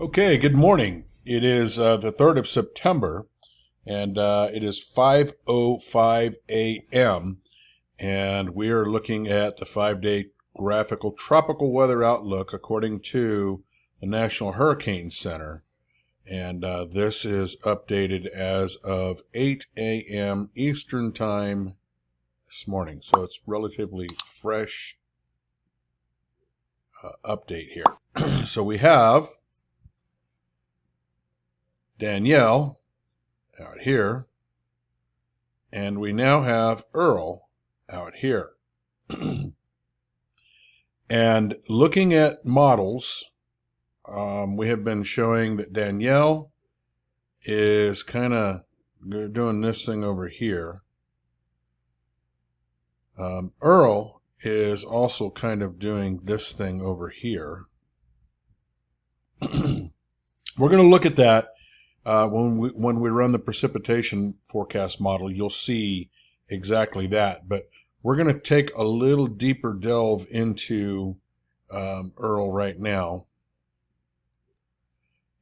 Okay, good morning. It is the 3rd of September, and it is 5:05 a.m., and we are looking at the 5-day graphical tropical weather outlook according to the National Hurricane Center. And this is updated as of 8 a.m. Eastern Time this morning. So it's relatively fresh update here. So we have Danielle out here, and we now have Earl out here. And looking at models, we have been showing that Danielle is kind of doing this thing over here. Earl is also kind of doing this thing over here. We're going to look at that when we run the precipitation forecast model. You'll see exactly that, but we're going to take a little deeper delve into Earl right now.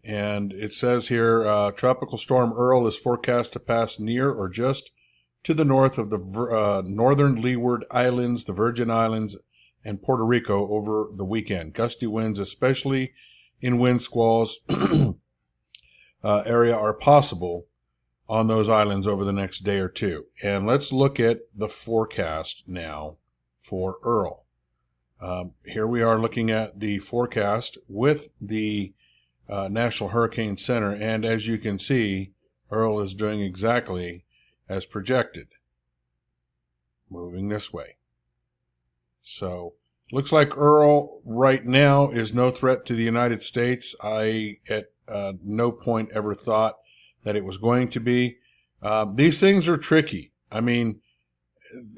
And it says here, Tropical Storm Earl is forecast to pass near or just to the north of the northern Leeward Islands, the Virgin Islands, and Puerto Rico over the weekend. Gusty winds, especially in wind squalls area, are possible on those islands over the next day or two. And let's look at the forecast now for Earl. Here we are looking at the forecast with the National Hurricane Center, and as you can see, Earl is doing exactly as projected, moving this way. So looks like Earl right now is no threat to the United States. I at no point ever thought that it was going to be. These things are tricky. I mean,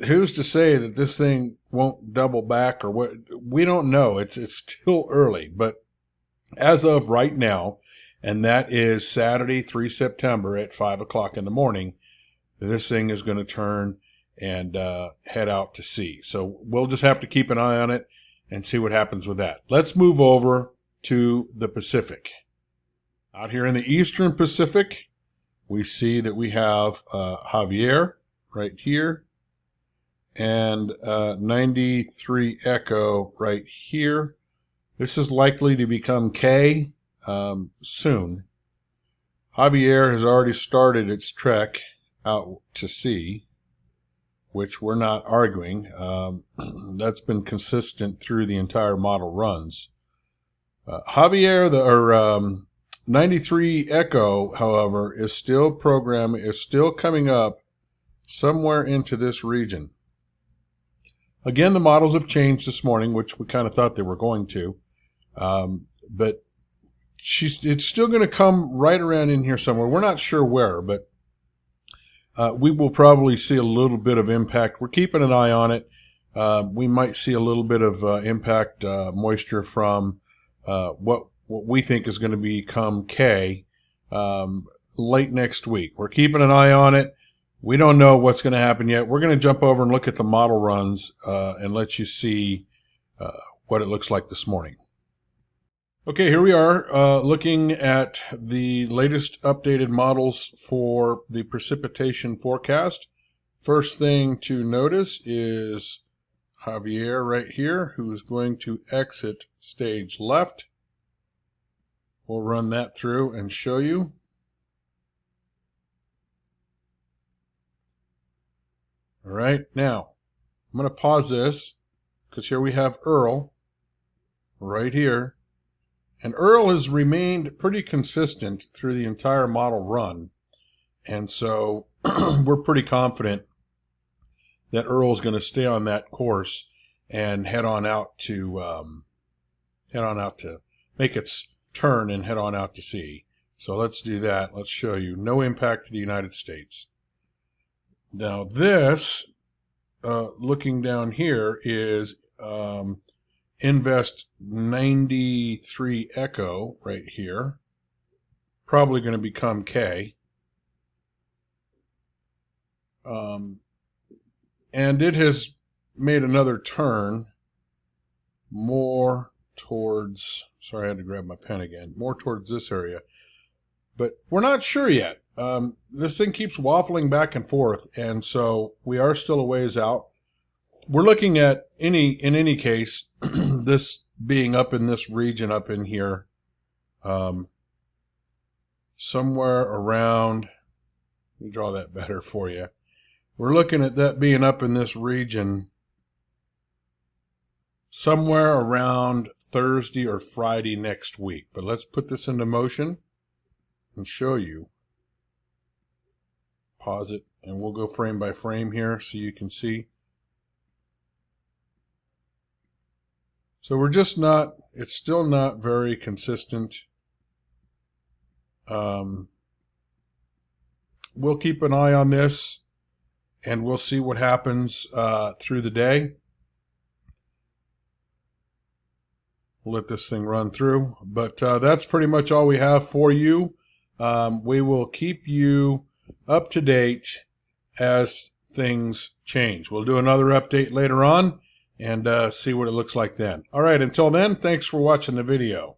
who's to say that this thing won't double back or what? We don't know. It's still early, but as of right now, and that is Saturday, 3 September at 5 o'clock in the morning, this thing is going to turn and head out to sea. So we'll just have to keep an eye on it and see what happens with that. Let's move over to the Pacific. Out here in the Eastern Pacific, we see that we have Javier right here and 93 Echo right here. This is likely to become K soon. Javier has already started its trek out to sea, which we're not arguing. That's been consistent through the entire model runs. Javier, 93 Echo, however, is still coming up somewhere into this region. Again, the models have changed this morning, which we kind of thought they were going to. But it's still going to come right around in here somewhere. We're not sure where, but we will probably see a little bit of impact. We're keeping an eye on it. We might see a little bit of impact moisture from what we think is going to become K late next week. We're keeping an eye on it. We don't know what's going to happen yet. We're going to jump over and look at the model runs and let you see what it looks like this morning. Okay, here we are looking at the latest updated models for the precipitation forecast. First thing to notice is Javier right here, who's going to exit stage left. We'll run that through and show you. All right, now I'm going to pause this because here we have Earl right here. And Earl has remained pretty consistent through the entire model run. And so we're pretty confident that Earl's going to stay on that course and head on out to make its turn and head on out to sea. So let's do that. Let's show you. No impact to the United States. Now this, looking down here, is Invest 93 Echo right here. Probably going to become K. And it has made another turn more towards, sorry, I had to grab my pen again, more towards this area. But we're not sure yet. This thing keeps waffling back and forth, and so we are still a ways out. We're looking at, in any case, this being up in this region up in here, somewhere around, let me draw that better for you. We're looking at that being up in this region somewhere around Thursday or Friday next week. But let's put this into motion and show you. Pause it, and we'll go frame by frame here so you can see. So we're just not, it's still not very consistent. We'll keep an eye on this, and we'll see what happens through the day. We'll let this thing run through. But that's pretty much all we have for you. We will keep you up to date as things change. We'll do another update later on and see what it looks like then. All right, until then, thanks for watching the video.